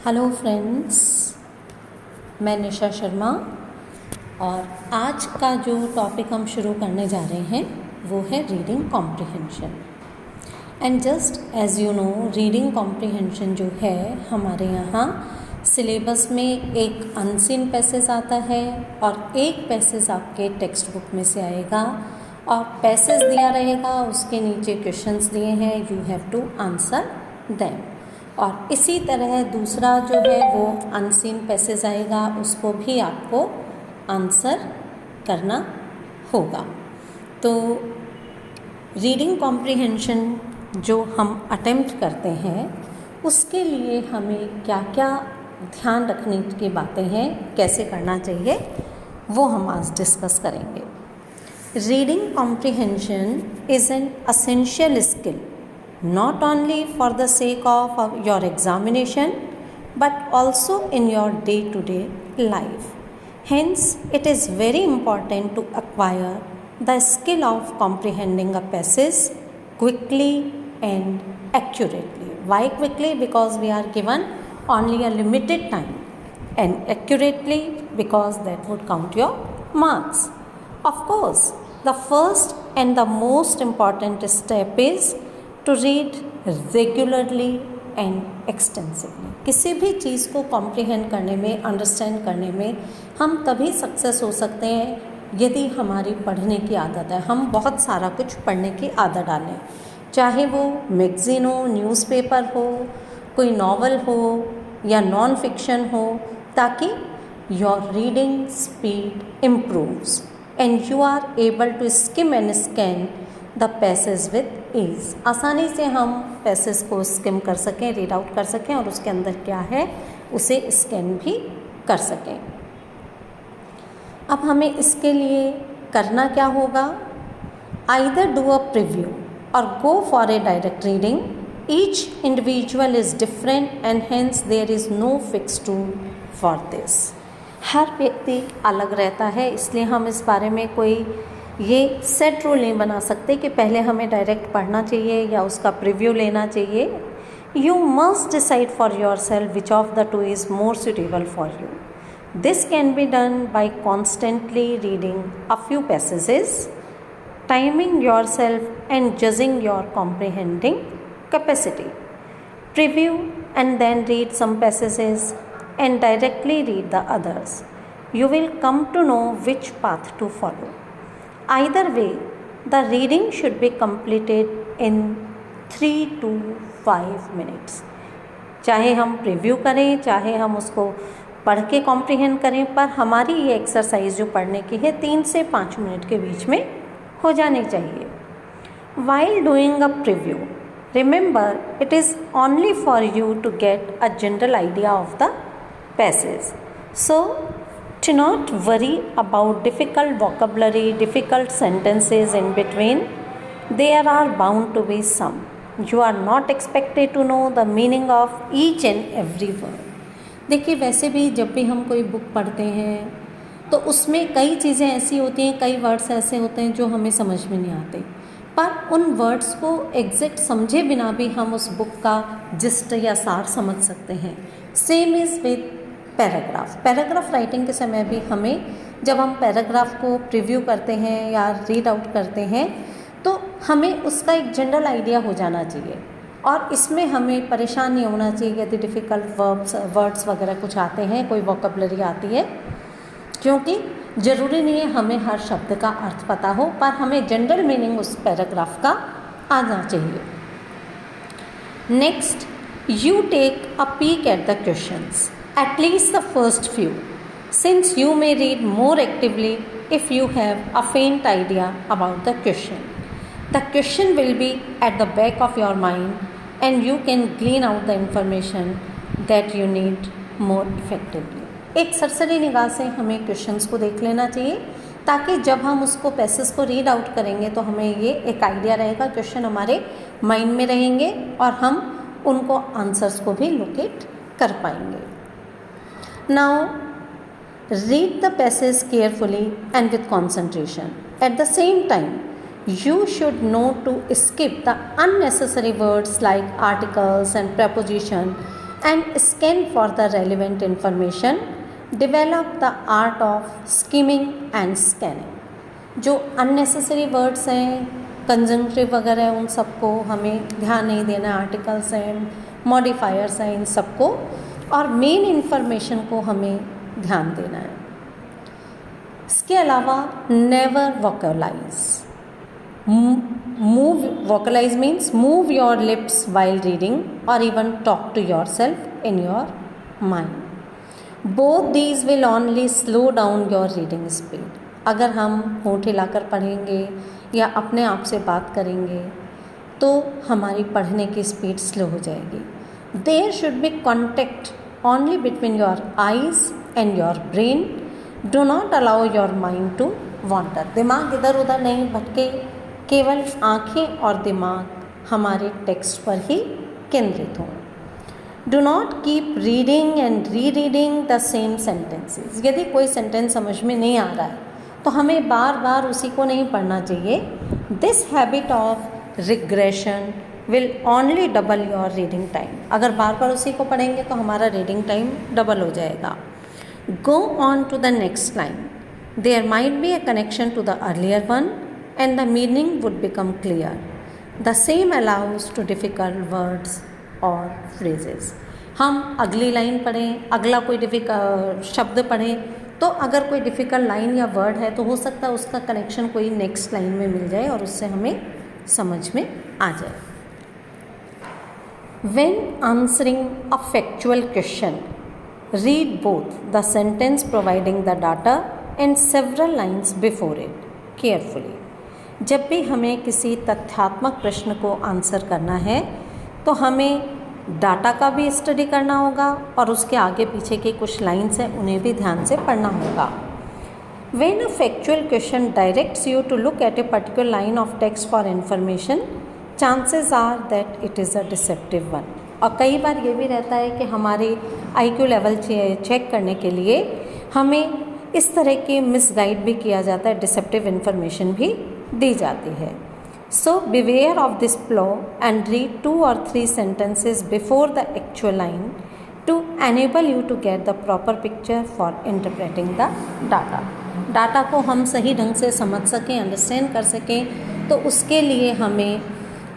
Hello friends, मैं निशा शर्मा और आज का जो टॉपिक हम शुरू करने जा रहे हैं वो है reading comprehension. And just as you know, reading comprehension जो है हमारे यहाँ सिलेबस में एक अनसीन पैसेज आता है और एक पैसेज आपके टेक्स्ट बुक में से आएगा और पैसेज दिया रहेगा, उसके नीचे क्वेश्चंस दिए हैं, you have to answer them. और इसी तरह दूसरा जो है वो अनसीन पैसेज आएगा, उसको भी आपको आंसर करना होगा। तो रीडिंग कॉम्प्रिहेंशन जो हम अटेम्प्ट करते हैं उसके लिए हमें क्या क्या ध्यान रखने की बातें हैं, कैसे करना चाहिए, वो हम आज डिस्कस करेंगे। Reading comprehension is an essential skill not only for the sake of your examination but also in your day-to-day life. Hence, it is very important to acquire the skill of comprehending a passage quickly and accurately. Why quickly? Because we are given only a limited time, and accurately because that would count your marks. Of course, the first and the most important step is to read regularly and extensively. किसी भी चीज़ को comprehend करने में, understand करने में हम तभी success हो सकते हैं यदि हमारी पढ़ने की आदत है। हम बहुत सारा कुछ पढ़ने की आदत डालें, चाहे वो मैगज़ीन हो, न्यूज़पेपर हो, कोई नॉवल हो या नॉन फिक्शन हो, ताकि your reading speed improves and you are able to skim and scan the passage with ease. आसानी से हम पैसेज को स्किम कर सकें, रीड आउट कर सकें और उसके अंदर क्या है उसे स्कैन भी कर सकें। अब हमें इसके लिए करना क्या होगा? आइदर डू अ प्रीव्यू और go for a direct reading. Each individual is different and hence there is no fixed rule for this. हर व्यक्ति अलग रहता है, इसलिए हम इस बारे में कोई ये सेट रूल नहीं बना सकते कि पहले हमें डायरेक्ट पढ़ना चाहिए या उसका प्रीव्यू लेना चाहिए। You must decide for yourself which of the two is more suitable for you. This can be done by constantly reading a few passages, timing yourself and judging your comprehending capacity. Preview and then read some passages and directly read the others. You will come to know which path to follow. Either way, the reading should be completed in 3 to 5 minutes. चाहे हम preview करें, चाहे हम उसको पढ़ के comprehend करें, पर हमारी ये एक्सरसाइज जो पढ़ने की है 3 से 5 मिनट के बीच में हो जानी चाहिए। While doing a preview, remember it is only for you to get a general idea of the passage. So, do not worry about difficult vocabulary, difficult sentences in between. There are bound to be some. You are not expected to know the meaning of each and every word. देखिए, वैसे भी जब भी हम कोई book पढ़ते हैं तो उसमें कई चीज़ें ऐसी होती हैं, कई वर्ड्स ऐसे होते हैं जो हमें समझ में नहीं आते, पर उन वर्ड्स को एग्जैक्ट समझे बिना भी हम उस बुक का जिस्ट या सार समझ सकते हैं। Same is with paragraph writing के समय भी हमें, जब हम पैराग्राफ को प्रीव्यू करते हैं या रीड आउट करते हैं तो हमें उसका एक जनरल आइडिया हो जाना चाहिए और इसमें हमें परेशान नहीं होना चाहिए यदि डिफ़िकल्ट वर्ड्स वगैरह कुछ आते हैं, कोई वोकेबलरी आती है, क्योंकि ज़रूरी नहीं है हमें हर शब्द का अर्थ पता हो, पर हमें जनरल मीनिंग उस पैराग्राफ का आना चाहिए। Next, you take a peek at the questions, at least the first few, since you may read more actively if you have a faint idea about the question. The question will be at the back of your mind and you can glean out the information that you need more effectively. एक सरसरी निगाह से हमें questions को देख लेना चाहिए ताकि जब हम उसको पैसेज को रीड आउट करेंगे तो हमें ये एक आइडिया रहेगा, क्वेश्चन हमारे माइंड में रहेंगे और हम उनको आंसर्स को भी लोकेट कर पाएंगे। Now, read the passage carefully and with concentration. At the same time, you should know to skip the unnecessary words like articles and preposition and scan for the relevant information. Develop the art of skimming and scanning. जो unnecessary words हैं, conjunctive वगैरह, उन सबको हमें ध्यान नहीं देना, articles हैं, मॉडिफायर्स हैं, इन सबको, और मेन इन्फॉर्मेशन को हमें ध्यान देना है. इसके अलावा never vocalise. Move, vocalise means move your lips while reading और even talk to yourself in your mind. Both these will only slow down your reading speed. अगर हम होंठ हिलाकर पढ़ेंगे या अपने आप से बात करेंगे तो हमारी पढ़ने की स्पीड स्लो हो जाएगी. There should be contact only between your eyes and your brain. Do not allow your mind to wander. दिमाग इधर उधर नहीं भटके, केवल आँखें और दिमाग हमारे टेक्स्ट पर ही केंद्रित हों. Do not keep reading and re reading the same sentences. यदि कोई सेंटेंस समझ में नहीं आ रहा है तो हमें बार बार उसी को नहीं पढ़ना चाहिए. This habit of regression will only double your reading time. अगर बार बार उसी को पढ़ेंगे तो हमारा रीडिंग टाइम डबल हो जाएगा. Go on to the next line. There might be a connection to the earlier one and the meaning would become clear. The same allows to difficult words or phrases. हम अगली line पढ़ें, अगला कोई शब्द पढ़ें, तो अगर कोई डिफ़िकल्ट लाइन या वर्ड है तो हो सकता है उसका कनेक्शन कोई नेक्स्ट लाइन में मिल जाए और उससे हमें समझ में आ जाए. When answering a factual question, read both the sentence providing the data and several lines before it carefully. जब भी हमें किसी तथ्यात्मक प्रश्न को आंसर करना है तो हमें डाटा का भी स्टडी करना होगा और उसके आगे पीछे के कुछ लाइन्स हैं उन्हें भी ध्यान से पढ़ना होगा. When a factual question directs you to look at a particular line of text for information, chances are that it is a deceptive one. और कई बार ये भी रहता है कि हमारे IQ लेवल चेक करने के लिए हमें इस तरह के मिसगाइड भी किया जाता है, डिसेप्टिव इन्फॉर्मेशन भी दी जाती है. So beware of this flaw and read 2 or 3 sentences before the actual line to enable you to get the proper picture for interpreting the data. Data को हम सही ढंग से समझ सकें, अंडरस्टैंड कर सकें, तो उसके लिए हमें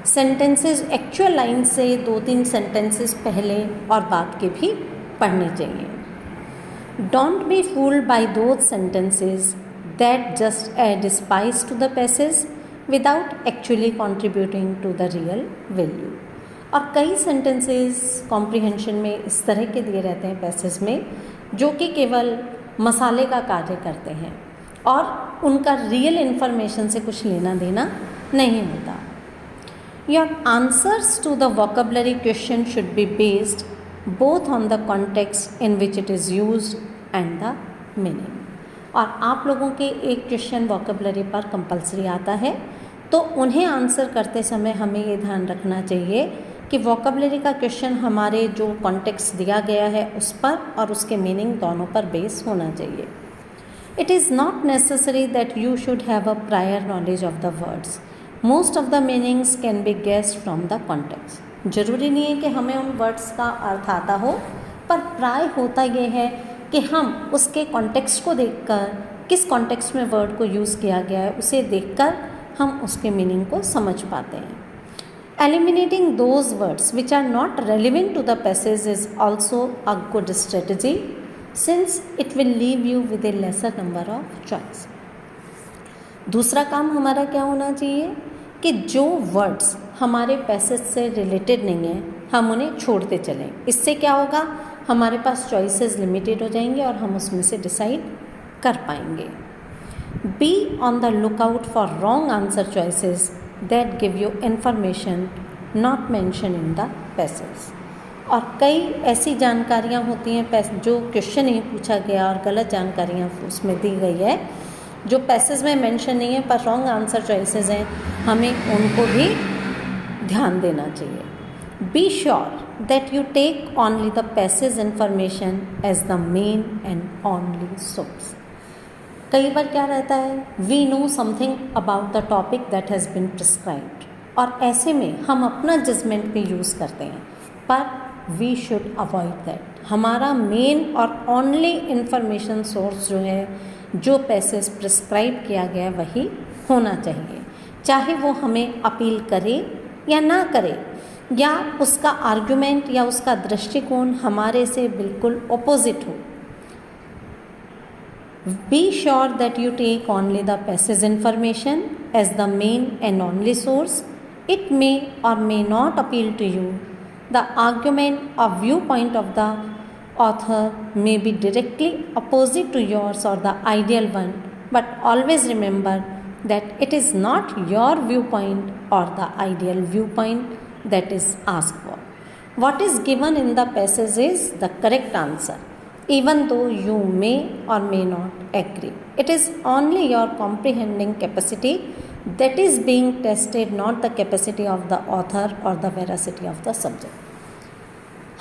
सेंटेंसेस एक्चुअल लाइन से 2-3 सेंटेंसेस पहले और बाद के भी पढ़ने चाहिए. Don't be fooled bye those sentences that just add spice to the passage without actually contributing to the real value. और कई sentences comprehension में इस तरह के दिए रहते हैं पैसेज में जो कि केवल मसाले का कार्य करते हैं और उनका रियल इन्फॉर्मेशन से कुछ लेना देना नहीं होता. Your answers to the vocabulary question should be based both on the context in which it is used and the meaning. और आप लोगों के एक क्वेश्चन वोकेबलरी पर कंपलसरी आता है तो उन्हें आंसर करते समय हमें ये ध्यान रखना चाहिए कि वोकेबलरी का क्वेश्चन हमारे जो कॉन्टेक्स्ट दिया गया है उस पर और उसके मीनिंग दोनों पर बेस होना चाहिए. It is not necessary that you should have a prior knowledge of the words. Most of the meanings can be guessed from the context. ज़रूरी नहीं है कि हमें उन वर्ड्स का अर्थ आता हो, पर प्राय होता ये है कि हम उसके कॉन्टेक्स्ट को देखकर, किस कॉन्टेक्स्ट में वर्ड को यूज़ किया गया है उसे देखकर हम उसके मीनिंग को समझ पाते हैं. Eliminating those words which are not relevant to the passage is also a good strategy since it will leave you with a lesser number of choice. दूसरा काम हमारा क्या होना चाहिए कि जो वर्ड्स हमारे पैसेज से रिलेटेड नहीं हैं हम उन्हें छोड़ते चलें. इससे क्या होगा, हमारे पास चॉइसेस लिमिटेड हो जाएंगे और हम उसमें से डिसाइड कर पाएंगे. Be on the lookout for wrong answer choices that give you information not mention in the passage. और कई ऐसी जानकारियाँ होती हैं जो क्वेश्चन नहीं पूछा गया और गलत जानकारियाँ उसमें दी गई है जो पैसेज में मेंशन नहीं है पर रॉन्ग आंसर चॉइसेस हैं, हमें उनको भी ध्यान देना चाहिए. Be sure that you take only the passage information as the main and only source. कई बार क्या रहता है, we know something about the topic that has been prescribed और ऐसे में हम अपना जजमेंट भी यूज़ करते हैं पर वी शुड अवॉइड दैट। हमारा मेन और ओनली इंफॉर्मेशन सोर्स जो है, जो पैसेज प्रिस्क्राइब किया गया वही होना चाहिए, चाहे वो हमें अपील करे या ना करे, या उसका आर्गुमेंट या उसका दृष्टिकोण हमारे से बिल्कुल ऑपोजिट हो। Be sure that you take only the passage information as the main and only source. It may or may not appeal to you. The argument or viewpoint of the author may be directly opposite to yours or the ideal one, but always remember that it is not your viewpoint or the ideal viewpoint that is asked for. What is given in the passage is the correct answer, even though you may or may not agree. It is only your comprehending capacity that is being tested, not the capacity of the author or the veracity of the subject.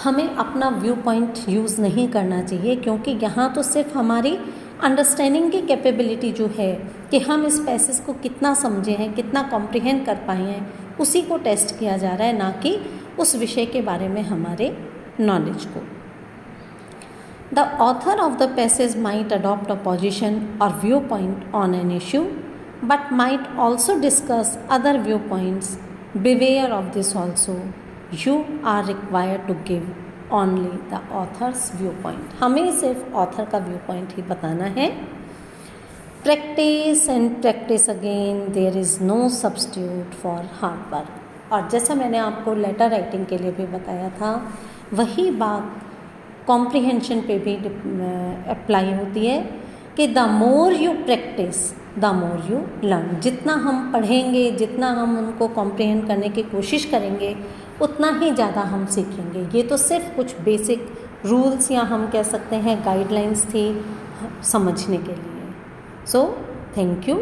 हमें अपना view point use नहीं करना चाहिए, क्योंकि यहाँ तो सिर्फ हमारी अंडरस्टैंडिंग की कैपेबिलिटी जो है कि हम इस पैसेज को कितना समझे हैं, कितना कॉम्प्रिहेंड कर पाए हैं, उसी को टेस्ट किया जा रहा है, ना कि उस विषय के बारे में हमारे नॉलेज को। The author of the passage might adopt a position or viewpoint on an issue, but might also discuss other viewpoints. Beware of this also. You are required to give only the author's viewpoint. हमें सिर्फ author का viewpoint ही बताना है। Practice and practice again. There is no substitute for hard work. और जैसा मैंने आपको letter writing के लिए भी बताया था, वही बात कॉम्प्रिहेंशन पे भी अप्लाई होती है कि the more you practice the more you learn. जितना हम पढ़ेंगे, जितना हम उनको कॉम्प्रिहेंड करने की कोशिश करेंगे, उतना ही ज़्यादा हम सीखेंगे। ये तो सिर्फ कुछ बेसिक रूल्स या हम कह सकते हैं गाइडलाइंस थी समझने के लिए। So thank you.